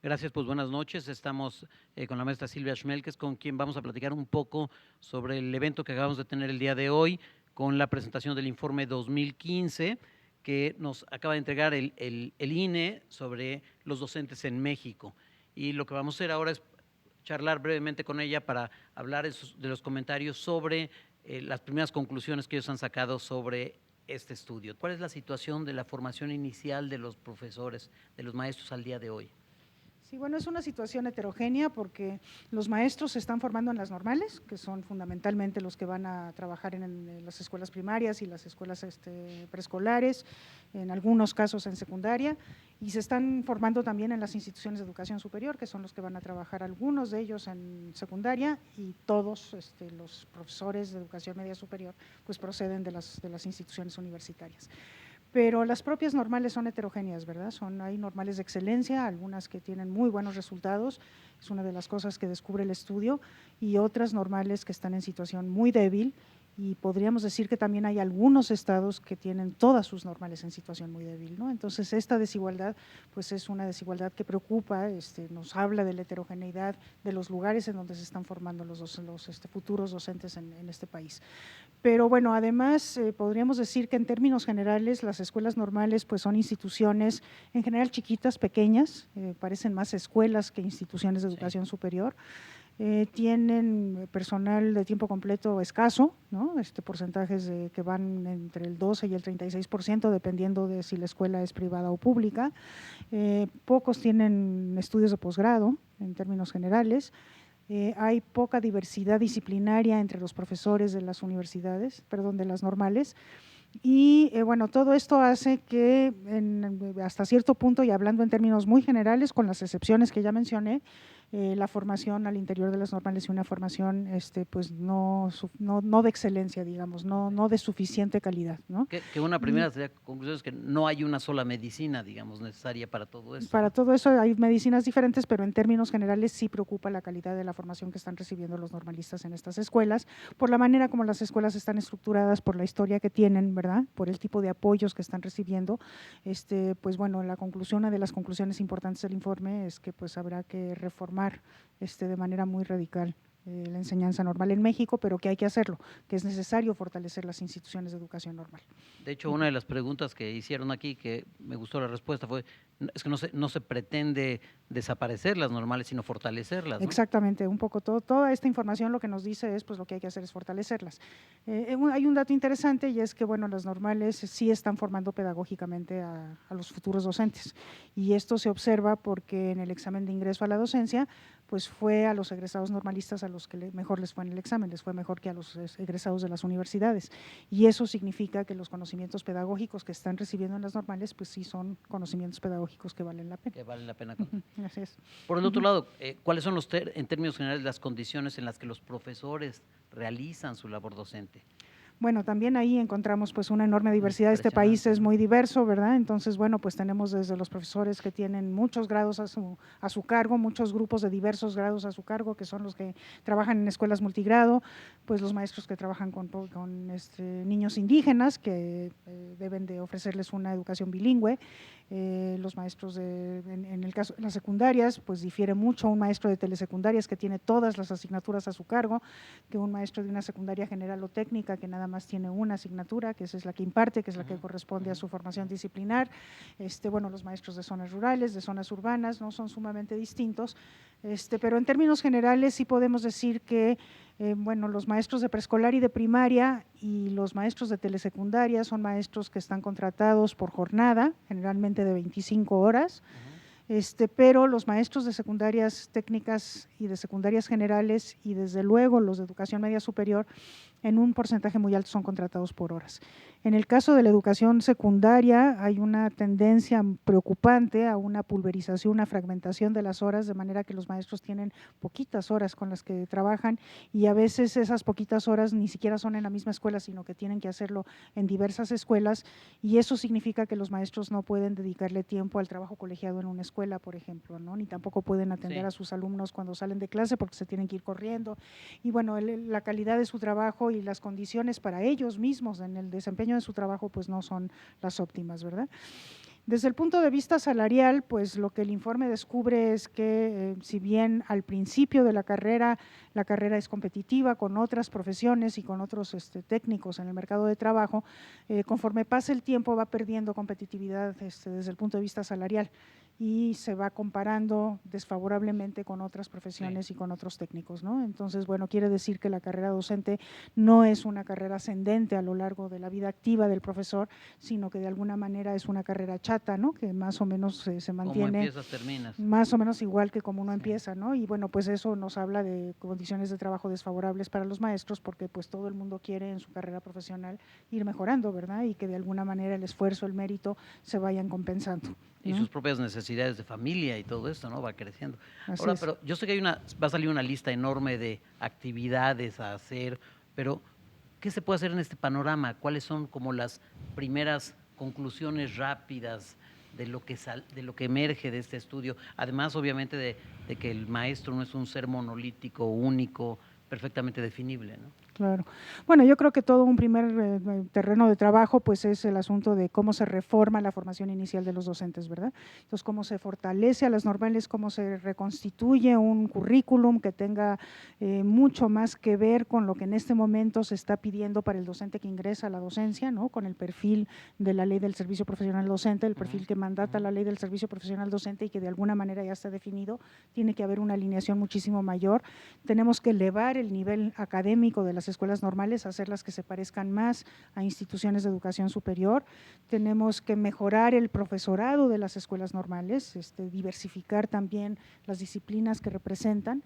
Gracias, pues buenas noches. Estamos con la maestra Silvia Schmelkes, con quien vamos a platicar un poco sobre el evento que acabamos de tener el día de hoy, con la presentación del informe 2015 que nos acaba de entregar el INE sobre los docentes en México. Y lo que vamos a hacer ahora es charlar brevemente con ella para hablar de los comentarios sobre las primeras conclusiones que ellos han sacado sobre este estudio. ¿Cuál es la situación de la formación inicial de los profesores, de los maestros al día de hoy? Sí, bueno, es una situación heterogénea porque los maestros se están formando en las normales, que son fundamentalmente los que van a trabajar en las escuelas primarias y las escuelas preescolares, en algunos casos en secundaria, y se están formando también en las instituciones de educación superior, que son los que van a trabajar algunos de ellos en secundaria, y todos los profesores de educación media superior pues proceden de las instituciones universitarias. Pero las propias normales son heterogéneas, ¿verdad? Hay normales de excelencia, algunas que tienen muy buenos resultados, es una de las cosas que descubre el estudio, y otras normales que están en situación muy débil, y podríamos decir que también hay algunos estados que tienen todas sus normales en situación muy débil, ¿no? Entonces, esta desigualdad pues es una desigualdad que preocupa, nos habla de la heterogeneidad de los lugares en donde se están formando los futuros docentes en este país. Pero bueno, además podríamos decir que en términos generales las escuelas normales pues son instituciones en general chiquitas, pequeñas, parecen más escuelas que instituciones de educación superior, tienen personal de tiempo completo escaso, ¿no? Porcentajes que van entre el 12 y el 36%, dependiendo de si la escuela es privada o pública. Pocos tienen estudios de posgrado en términos generales. Hay poca diversidad disciplinaria entre los profesores de las universidades, perdón, de las normales, y bueno, todo esto hace que hasta cierto punto, y hablando en términos muy generales, con las excepciones que ya mencioné, la formación al interior de las normales y una formación pues no de excelencia, digamos, no de suficiente calidad, ¿no? Que una primera conclusión es que no hay una sola medicina, digamos, necesaria para todo esto, Para ¿no? todo eso hay medicinas diferentes, pero en términos generales sí preocupa la calidad de la formación que están recibiendo los normalistas en estas escuelas, por la manera como las escuelas están estructuradas, por la historia que tienen, ¿verdad? Por el tipo de apoyos que están recibiendo. Pues bueno, una de las conclusiones importantes del informe es que pues habrá que reformar de manera muy radical la enseñanza normal en México, pero que hay que hacerlo, que es necesario fortalecer las instituciones de educación normal. De hecho, una de las preguntas que hicieron aquí, que me gustó la respuesta, fue, es que no se pretende desaparecer las normales, sino fortalecerlas, ¿no? Exactamente, un poco toda esta información lo que nos dice es pues lo que hay que hacer es fortalecerlas. Hay un dato interesante, y es que bueno, las normales sí están formando pedagógicamente a los futuros docentes, y esto se observa porque en el examen de ingreso a la docencia pues fue a los egresados normalistas a los que mejor les fue en el examen, les fue mejor que a los egresados de las universidades, y eso significa que los conocimientos pedagógicos que están recibiendo en las normales pues sí son conocimientos pedagógicos que valen la pena. Que vale la pena. Así es. Por el otro lado, ¿cuáles son en términos generales las condiciones en las que los profesores realizan su labor docente? Bueno, también ahí encontramos pues una enorme diversidad. Este país Impresionante, es ¿no? muy diverso, ¿verdad? Entonces, bueno, pues tenemos desde los profesores que tienen muchos grados a su cargo, muchos grupos de diversos grados a su cargo, que son los que trabajan en escuelas multigrado, pues los maestros que trabajan con niños indígenas, que deben de ofrecerles una educación bilingüe. Los maestros en el caso de las secundarias, pues difiere mucho un maestro de telesecundarias que tiene todas las asignaturas a su cargo, que un maestro de una secundaria general o técnica que nada más tiene una asignatura, que esa es la que imparte, que es la que corresponde a su formación disciplinar. Bueno, los maestros de zonas rurales, de zonas urbanas, no son sumamente distintos, pero en términos generales sí podemos decir que bueno, los maestros de preescolar y de primaria y los maestros de telesecundaria son maestros que están contratados por jornada, generalmente de 25 horas, pero los maestros de secundarias técnicas y de secundarias generales, y desde luego los de educación media superior, en un porcentaje muy alto son contratados por horas. En el caso de la educación secundaria hay una tendencia preocupante a una pulverización, una fragmentación de las horas, de manera que los maestros tienen poquitas horas con las que trabajan, y a veces esas poquitas horas ni siquiera son en la misma escuela, sino que tienen que hacerlo en diversas escuelas, y eso significa que los maestros no pueden dedicarle tiempo al trabajo colegiado en una escuela, por ejemplo, ¿no? Ni tampoco pueden atender a sus alumnos cuando salen de clase porque se tienen que ir corriendo, y bueno, la calidad de su trabajo y las condiciones para ellos mismos en el desempeño de su trabajo pues no son las óptimas, ¿verdad? Desde el punto de vista salarial, pues lo que el informe descubre es que si bien al principio de la carrera es competitiva con otras profesiones y con otros técnicos en el mercado de trabajo, conforme pasa el tiempo va perdiendo competitividad desde el punto de vista salarial y se va comparando desfavorablemente con otras profesiones Sí. y con otros técnicos, ¿no? Entonces, bueno, quiere decir que la carrera docente no es una carrera ascendente a lo largo de la vida activa del profesor, sino que de alguna manera es una carrera chata, ¿no? Que más o menos se Como mantiene empiezas, terminas. más o menos igual que como uno Sí. empieza, ¿no? Y bueno, pues eso nos habla de condiciones de trabajo desfavorables para los maestros, porque pues todo el mundo quiere en su carrera profesional ir mejorando, ¿verdad? Y que de alguna manera el esfuerzo, el mérito se vayan compensando, Y ¿no? sus propias necesidades de familia y todo esto, ¿no? Va creciendo. Así Ahora, es. pero yo sé que va a salir una lista enorme de actividades a hacer, pero ¿qué se puede hacer en este panorama? ¿Cuáles son como las primeras conclusiones rápidas de lo que emerge de este estudio? Además, obviamente, de que el maestro no es un ser monolítico, único, perfectamente definible, ¿no? Claro. Bueno, yo creo que todo un primer terreno de trabajo pues es el asunto de cómo se reforma la formación inicial de los docentes, ¿verdad? Entonces, cómo se fortalece a las normales, cómo se reconstituye un currículum que tenga mucho más que ver con lo que en este momento se está pidiendo para el docente que ingresa a la docencia, ¿no? Con el perfil de la ley del servicio profesional docente, el perfil que mandata la ley del servicio profesional docente y que de alguna manera ya está definido, tiene que haber una alineación muchísimo mayor. Tenemos que elevar el nivel académico de las escuelas normales, hacerlas que se parezcan más a instituciones de educación superior. Tenemos que mejorar el profesorado de las escuelas normales, diversificar también las disciplinas que representan.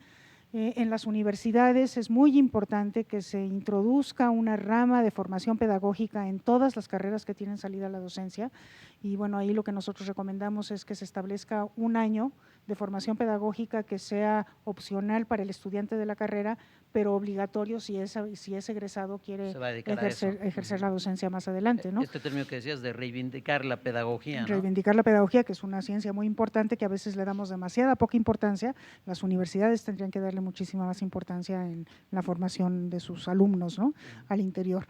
En las universidades es muy importante que se introduzca una rama de formación pedagógica en todas las carreras que tienen salida a la docencia y bueno, ahí lo que nosotros recomendamos es que se establezca un año de formación pedagógica que sea opcional para el estudiante de la carrera, pero obligatorio si es egresado quiere Se va a dedicar a eso. ejercer la docencia más adelante, ¿no? Este término que decías de reivindicar la pedagogía, ¿no? Reivindicar la pedagogía, que es una ciencia muy importante que a veces le damos demasiada poca importancia. Las universidades tendrían que darle muchísima más importancia en la formación de sus alumnos, ¿no? Al interior.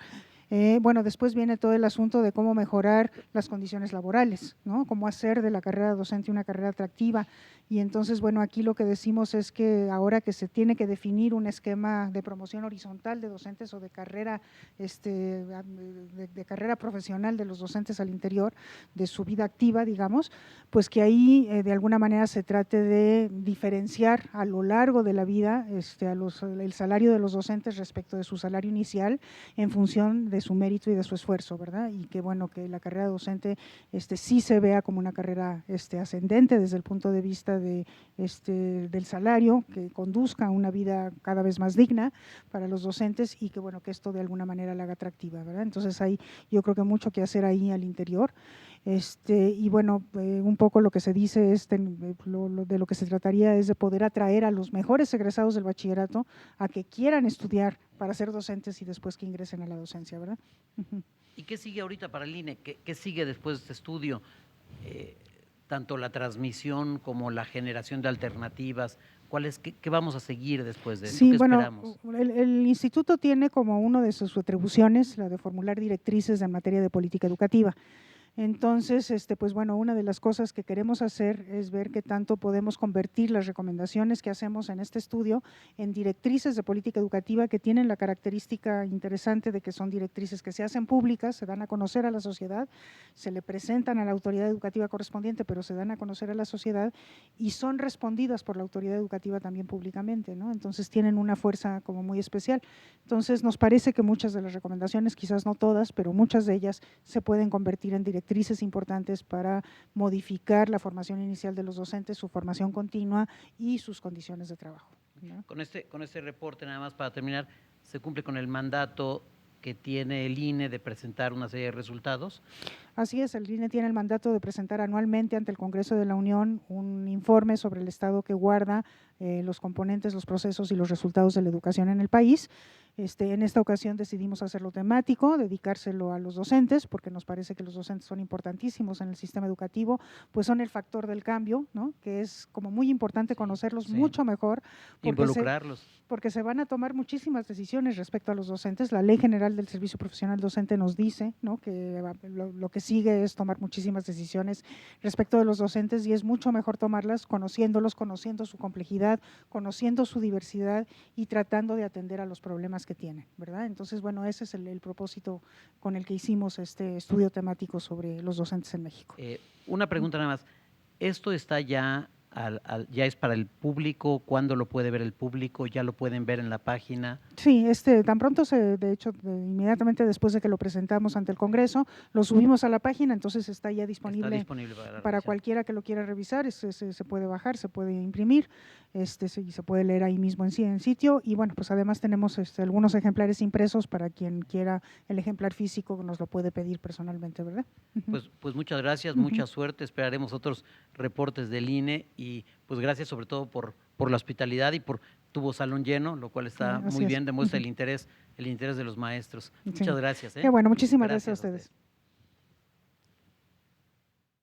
Bueno, después viene todo el asunto de cómo mejorar las condiciones laborales, ¿no? Cómo hacer de la carrera docente una carrera atractiva. Y entonces, bueno, aquí lo que decimos es que ahora que se tiene que definir un esquema de promoción horizontal de docentes o de carrera, de carrera profesional de los docentes al interior de su vida activa, digamos, pues que ahí de alguna manera se trate de diferenciar a lo largo de la vida el salario de los docentes respecto de su salario inicial en función de su mérito y de su esfuerzo, ¿verdad? Y que bueno, que la carrera docente sí se vea como una carrera ascendente desde el punto de vista del salario, que conduzca a una vida cada vez más digna para los docentes y que bueno, que esto de alguna manera la haga atractiva, ¿verdad? Entonces hay yo creo que mucho que hacer ahí al interior. Y bueno, un poco lo que se dice es de lo que se trataría es de poder atraer a los mejores egresados del bachillerato a que quieran estudiar para ser docentes y después que ingresen a la docencia, ¿verdad? ¿Y qué sigue ahorita para el INE? ¿Qué sigue después de este estudio? Tanto la transmisión como la generación de alternativas. ¿Qué vamos a seguir después de esto? Sí, ¿Qué bueno, esperamos? el instituto tiene como una de sus atribuciones la de formular directrices en materia de política educativa. Entonces, pues bueno, una de las cosas que queremos hacer es ver qué tanto podemos convertir las recomendaciones que hacemos en este estudio en directrices de política educativa que tienen la característica interesante de que son directrices que se hacen públicas, se dan a conocer a la sociedad, se le presentan a la autoridad educativa correspondiente, pero se dan a conocer a la sociedad y son respondidas por la autoridad educativa también públicamente, ¿no? Entonces tienen una fuerza como muy especial. Entonces nos parece que muchas de las recomendaciones, quizás no todas, pero muchas de ellas se pueden convertir en directrices importantes para modificar la formación inicial de los docentes, su formación continua y sus condiciones de trabajo, ¿no? Con este reporte, nada más para terminar, ¿se cumple con el mandato que tiene el INE de presentar una serie de resultados? Así es, el INE tiene el mandato de presentar anualmente ante el Congreso de la Unión un informe sobre el estado que guarda los componentes, los procesos y los resultados de la educación en el país. En esta ocasión decidimos hacerlo temático, dedicárselo a los docentes, porque nos parece que los docentes son importantísimos en el sistema educativo, pues son el factor del cambio, ¿no? Que es como muy importante conocerlos mucho mejor, involucrarlos. Porque se van a tomar muchísimas decisiones respecto a los docentes. La Ley General del Servicio Profesional Docente nos dice, ¿no?, que lo que sigue es tomar muchísimas decisiones respecto de los docentes, y es mucho mejor tomarlas conociéndolos, conociendo su complejidad, conociendo su diversidad y tratando de atender a los problemas que tienen, ¿verdad? Entonces, bueno, ese es el propósito con el que hicimos este estudio temático sobre los docentes en México. Una pregunta nada más. ¿Esto está ya ya es para el público? ¿Cuándo lo puede ver el público? ¿Ya lo pueden ver en la página? Sí, tan pronto de hecho, inmediatamente después de que lo presentamos ante el Congreso, lo subimos a la página, entonces está ya disponible para cualquiera que lo quiera revisar. Se puede bajar, se puede imprimir, y se puede leer ahí mismo en sitio. Y bueno, pues además tenemos algunos ejemplares impresos para quien quiera el ejemplar físico, nos lo puede pedir personalmente, ¿verdad? Pues muchas gracias, mucha suerte. Esperaremos otros reportes del INE y pues gracias sobre todo por la hospitalidad y por tuvo salón lleno, lo cual está muy bien, demuestra el interés de los maestros. Muchas gracias. Bueno, muchísimas gracias a ustedes.